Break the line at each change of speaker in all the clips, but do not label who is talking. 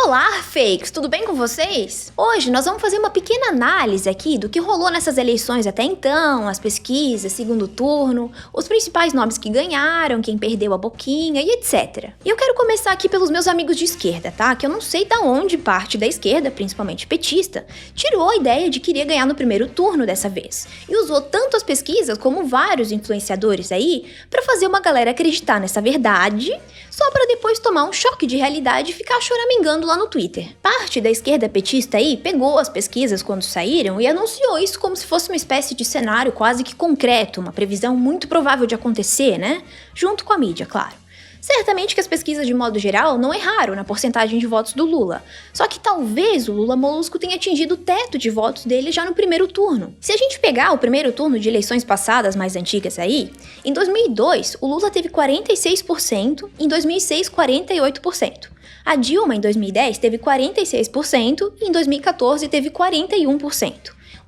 Olá, fakes! Tudo bem com vocês? Hoje nós vamos fazer uma pequena análise aqui do que rolou nessas eleições até então, as pesquisas, segundo turno, os principais nomes que ganharam, quem perdeu a boquinha e etc. E eu quero começar aqui pelos meus amigos de esquerda, tá? Que eu não sei da onde parte da esquerda, principalmente petista, tirou a ideia de que iria ganhar no primeiro turno dessa vez. E usou tanto as pesquisas como vários influenciadores aí pra fazer uma galera acreditar nessa verdade, só pra depois tomar um choque de realidade e ficar choramingando lá no Twitter. Parte da esquerda petista aí pegou as pesquisas quando saíram e anunciou isso como se fosse uma espécie de cenário quase que concreto, uma previsão muito provável de acontecer, né? Junto com a mídia, claro. Certamente que as pesquisas de modo geral não erraram na porcentagem de votos do Lula, só que talvez o Lula Molusco tenha atingido o teto de votos dele já no primeiro turno. Se a gente pegar o primeiro turno de eleições passadas mais antigas aí, em 2002 o Lula teve 46%, em 2006 48%. A Dilma em 2010 teve 46% e em 2014 teve 41%.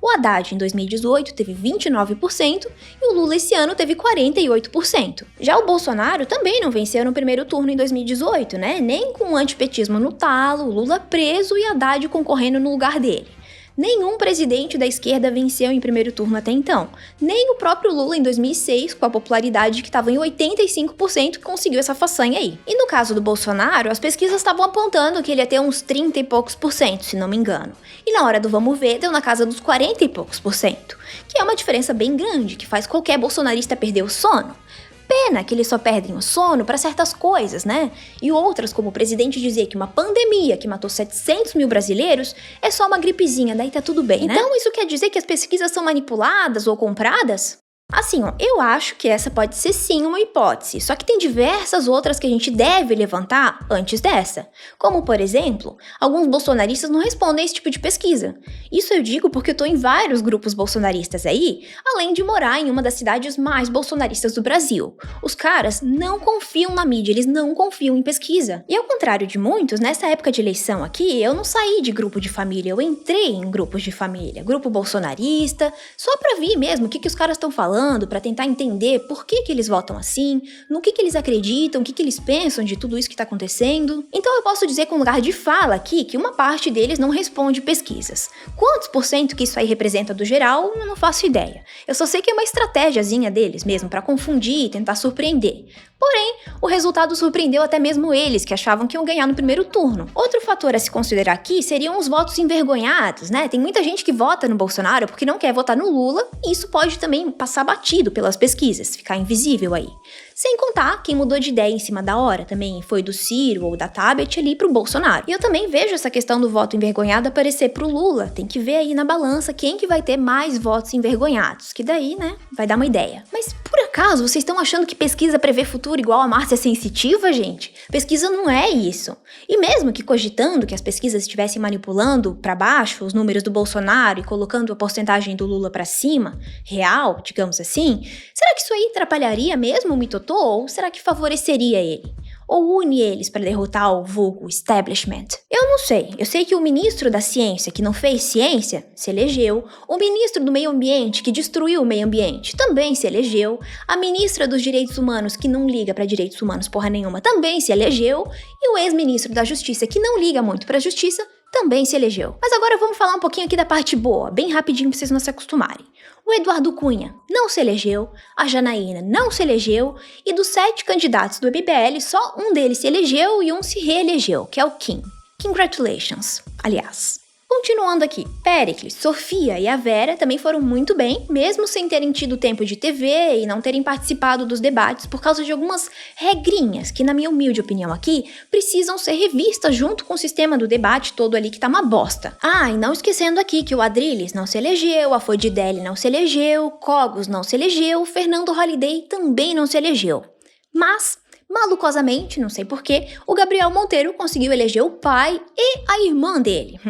O Haddad em 2018 teve 29% e o Lula esse ano teve 48%. Já o Bolsonaro também não venceu no primeiro turno em 2018, né? Nem com o antipetismo no talo, o Lula preso e Haddad concorrendo no lugar dele. Nenhum presidente da esquerda venceu em primeiro turno até então. Nem o próprio Lula em 2006, com a popularidade que estava em 85%, conseguiu essa façanha aí. E no caso do Bolsonaro, as pesquisas estavam apontando que ele ia ter uns 30 e poucos por cento, se não me engano. E na hora do vamos ver, deu na casa dos 40 e poucos por cento. Que é uma diferença bem grande, que faz qualquer bolsonarista perder o sono. Pena que eles só perdem o sono para certas coisas, né? E outras, como o presidente dizer que uma pandemia que matou 700 mil brasileiros é só uma gripezinha, daí tá tudo bem, né? Então isso quer dizer que as pesquisas são manipuladas ou compradas? Assim, ó, eu acho que essa pode ser sim uma hipótese, só que tem diversas outras que a gente deve levantar antes dessa. Como, por exemplo, alguns bolsonaristas não respondem a esse tipo de pesquisa. Isso eu digo porque eu tô em vários grupos bolsonaristas aí, além de morar em uma das cidades mais bolsonaristas do Brasil. Os caras não confiam na mídia, eles não confiam em pesquisa. E ao contrário de muitos, nessa época de eleição aqui, eu não saí de grupo de família, eu entrei em grupos de família, grupo bolsonarista, só pra ver mesmo o que os caras estão falando, para tentar entender por que eles votam assim, no que eles acreditam, o que eles pensam de tudo isso que está acontecendo. Então eu posso dizer com lugar de fala aqui que uma parte deles não responde pesquisas. Quantos por cento que isso aí representa do geral, eu não faço ideia. Eu só sei que é uma estratégiazinha deles mesmo, para confundir e tentar surpreender. Porém, o resultado surpreendeu até mesmo eles, que achavam que iam ganhar no primeiro turno. Outro fator a se considerar aqui seriam os votos envergonhados, né? Tem muita gente que vota no Bolsonaro porque não quer votar no Lula, e isso pode também passar batido pelas pesquisas, ficar invisível aí. Sem contar quem mudou de ideia em cima da hora, também foi do Ciro ou da Tabet ali pro Bolsonaro. E eu também vejo essa questão do voto envergonhado aparecer pro Lula. Tem que ver aí na balança quem que vai ter mais votos envergonhados, que daí, né, vai dar uma ideia. Mas por acaso vocês estão achando que pesquisa prevê futuro igual a Márcia Sensitiva, gente? Pesquisa não é isso. E mesmo que cogitando que as pesquisas estivessem manipulando pra baixo os números do Bolsonaro e colocando a porcentagem do Lula pra cima, real, digamos assim, será que isso aí atrapalharia mesmo o Mitotô ou será que favoreceria ele? Ou une eles para derrotar o vulgo establishment? Eu não sei. Eu sei que o ministro da ciência, que não fez ciência, se elegeu. O ministro do meio ambiente, que destruiu o meio ambiente, também se elegeu. A ministra dos direitos humanos, que não liga para direitos humanos porra nenhuma, também se elegeu. E o ex-ministro da justiça, que não liga muito para a justiça, também se elegeu. Mas agora vamos falar um pouquinho aqui da parte boa, bem rapidinho pra vocês não se acostumarem. O Eduardo Cunha não se elegeu, a Janaína não se elegeu, e dos 7 candidatos do MBL, só um deles se elegeu e um se reelegeu, que é o Kim. Congratulations, aliás. Continuando aqui, Péricles, Sofia e a Vera também foram muito bem, mesmo sem terem tido tempo de TV e não terem participado dos debates por causa de algumas regrinhas que, na minha humilde opinião aqui, precisam ser revistas junto com o sistema do debate todo ali que tá uma bosta. Ah, e não esquecendo aqui que o Adrilles não se elegeu, a Fodidelli não se elegeu, Cogos não se elegeu, Fernando Holliday também não se elegeu. Mas malucosamente, não sei porquê, o Gabriel Monteiro conseguiu eleger o pai e a irmã dele.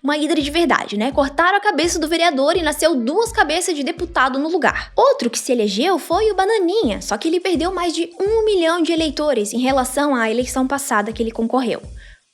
Uma hidra de verdade, né? Cortaram a cabeça do vereador e nasceu 2 cabeças de deputado no lugar. Outro que se elegeu foi o Bananinha, só que ele perdeu mais de 1 milhão de eleitores em relação à eleição passada que ele concorreu.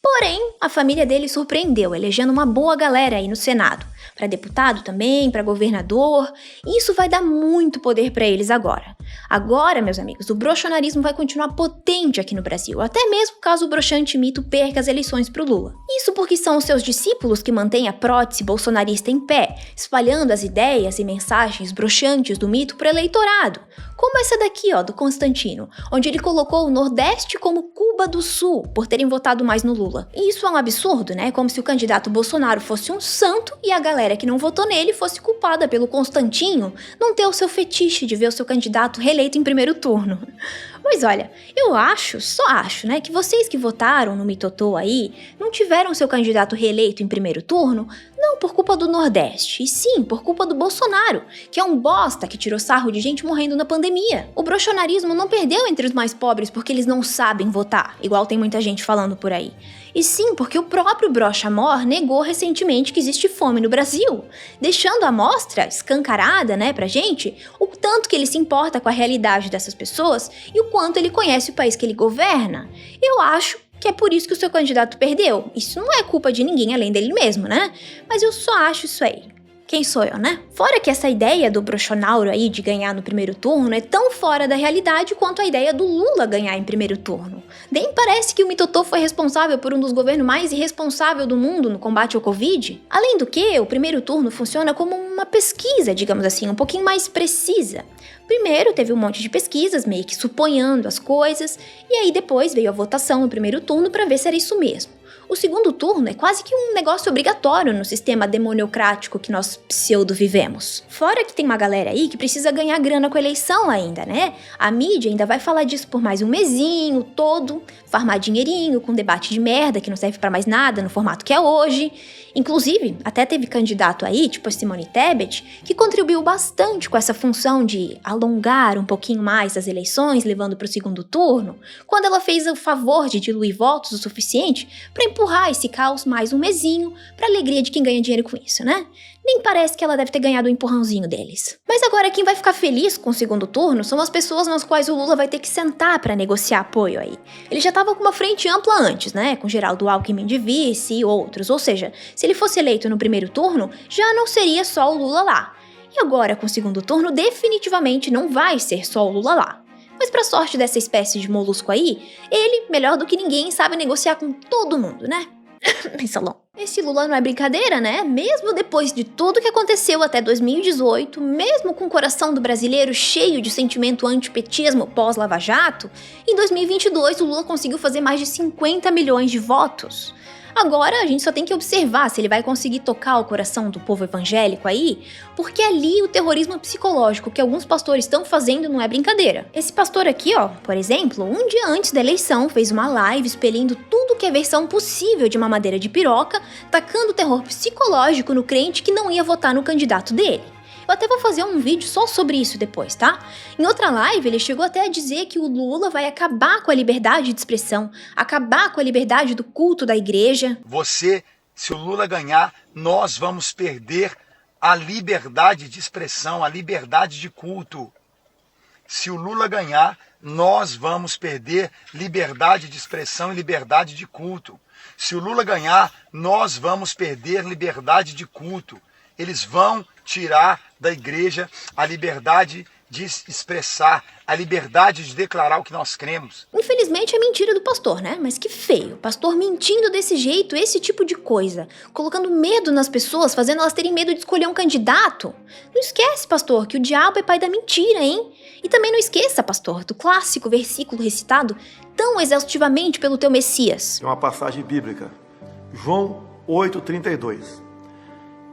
Porém, a família dele surpreendeu, elegendo uma boa galera aí no Senado. Para deputado também, para governador, e isso vai dar muito poder para eles agora. Agora, meus amigos, o broxonarismo vai continuar potente aqui no Brasil, até mesmo caso o broxante mito perca as eleições pro Lula. Isso porque são os seus discípulos que mantêm a prótese bolsonarista em pé, espalhando as ideias e mensagens broxantes do mito pro eleitorado. Como essa daqui, ó, do Constantino, onde ele colocou o Nordeste como Cuba do Sul, por terem votado mais no Lula. E isso é um absurdo, né? Como se o candidato Bolsonaro fosse um santo e a galera que não votou nele fosse culpada pelo Constantino não ter o seu fetiche de ver o seu candidato reeleito em primeiro turno. Mas olha, eu só acho, né, que vocês que votaram no Mitotô aí, não tiveram seu candidato reeleito em primeiro turno, não por culpa do Nordeste, e sim por culpa do Bolsonaro, que é um bosta que tirou sarro de gente morrendo na pandemia. O broxonarismo não perdeu entre os mais pobres porque eles não sabem votar, igual tem muita gente falando por aí. E sim porque o próprio Broxamor negou recentemente que existe fome no Brasil, deixando a mostra escancarada, né, pra gente, o tanto que ele se importa com a realidade dessas pessoas e o quanto ele conhece o país que ele governa. Eu acho que é por isso que o seu candidato perdeu. Isso não é culpa de ninguém além dele mesmo, né? Mas eu só acho isso aí. Quem sou eu, né? Fora que essa ideia do broxonauro aí de ganhar no primeiro turno é tão fora da realidade quanto a ideia do Lula ganhar em primeiro turno. Nem parece que o Mitotô foi responsável por um dos governos mais irresponsáveis do mundo no combate ao Covid. Além do que, o primeiro turno funciona como uma pesquisa, digamos assim, um pouquinho mais precisa. Primeiro teve um monte de pesquisas, meio que suponhando as coisas, e aí depois veio a votação no primeiro turno para ver se era isso mesmo. O segundo turno é quase que um negócio obrigatório no sistema demoniocrático que nós pseudo-vivemos. Fora que tem uma galera aí que precisa ganhar grana com a eleição ainda, né? A mídia ainda vai falar disso por mais um mesinho todo, farmar dinheirinho com debate de merda que não serve pra mais nada no formato que é hoje. Inclusive, até teve candidato aí, tipo a Simone Tebet, que contribuiu bastante com essa função de alongar um pouquinho mais as eleições, levando pro segundo turno, quando ela fez o favor de diluir votos o suficiente pra empurrar esse caos mais um mesinho, pra alegria de quem ganha dinheiro com isso, né? Nem parece que ela deve ter ganhado o empurrãozinho deles. Mas agora quem vai ficar feliz com o segundo turno são as pessoas nas quais o Lula vai ter que sentar pra negociar apoio aí. Ele já tava com uma frente ampla antes, né? Com Geraldo Alckmin de vice e outros. Ou seja, se ele fosse eleito no primeiro turno, já não seria só o Lula lá. E agora, com o segundo turno, definitivamente não vai ser só o Lula lá. Mas pra sorte dessa espécie de molusco aí, ele, melhor do que ninguém, sabe negociar com todo mundo, né? Mensalão. Esse Lula não é brincadeira, né? Mesmo depois de tudo que aconteceu até 2018, mesmo com o coração do brasileiro cheio de sentimento antipetismo pós-Lava Jato, em 2022 o Lula conseguiu fazer mais de 50 milhões de votos. Agora a gente só tem que observar se ele vai conseguir tocar o coração do povo evangélico aí, porque ali o terrorismo psicológico que alguns pastores estão fazendo não é brincadeira. Esse pastor aqui, ó, por exemplo, um dia antes da eleição fez uma live expelindo tudo que é versão possível de mamadeira de piroca, tacando terror psicológico no crente que não ia votar no candidato dele. Eu até vou fazer um vídeo só sobre isso depois, tá? Em outra live, ele chegou até a dizer que o Lula vai acabar com a liberdade de expressão, acabar com a liberdade do culto da igreja.
Se o Lula ganhar, nós vamos perder a liberdade de expressão, a liberdade de culto. Se o Lula ganhar, nós vamos perder liberdade de expressão e liberdade de culto. Se o Lula ganhar, nós vamos perder liberdade de culto. Eles vão tirar da igreja a liberdade de expressar, a liberdade de declarar o que nós cremos.
Infelizmente é mentira do pastor, né? Mas que feio. Pastor mentindo desse jeito, esse tipo de coisa. Colocando medo nas pessoas, fazendo elas terem medo de escolher um candidato. Não esquece, pastor, que o diabo é pai da mentira, hein? E também não esqueça, pastor, do clássico versículo recitado tão exaustivamente pelo teu Messias.
É uma passagem bíblica. João 8,32.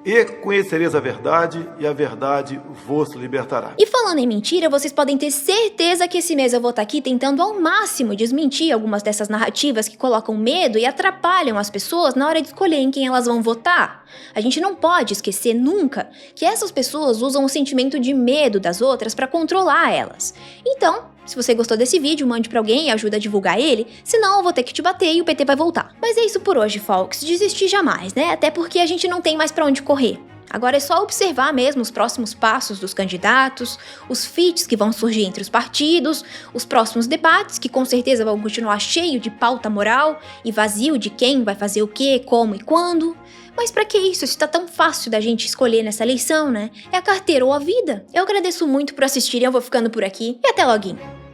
E conhecereis a verdade, e a verdade vos libertará.
E falando em mentira, vocês podem ter certeza que esse mês eu vou estar aqui tentando ao máximo desmentir algumas dessas narrativas que colocam medo e atrapalham as pessoas na hora de escolher em quem elas vão votar. A gente não pode esquecer nunca que essas pessoas usam o sentimento de medo das outras para controlar elas. Então, se você gostou desse vídeo, mande pra alguém e ajuda a divulgar ele, senão eu vou ter que te bater e o PT vai voltar. Mas é isso por hoje, folks. Desistir jamais, né? Até porque a gente não tem mais pra onde correr. Agora é só observar mesmo os próximos passos dos candidatos, os feats que vão surgir entre os partidos, os próximos debates, que com certeza vão continuar cheio de pauta moral e vazio de quem vai fazer o quê, como e quando. Mas pra que isso? Isso tá tão fácil da gente escolher nessa eleição, né? É a carteira ou a vida. Eu agradeço muito por assistirem, eu vou ficando por aqui e até logo.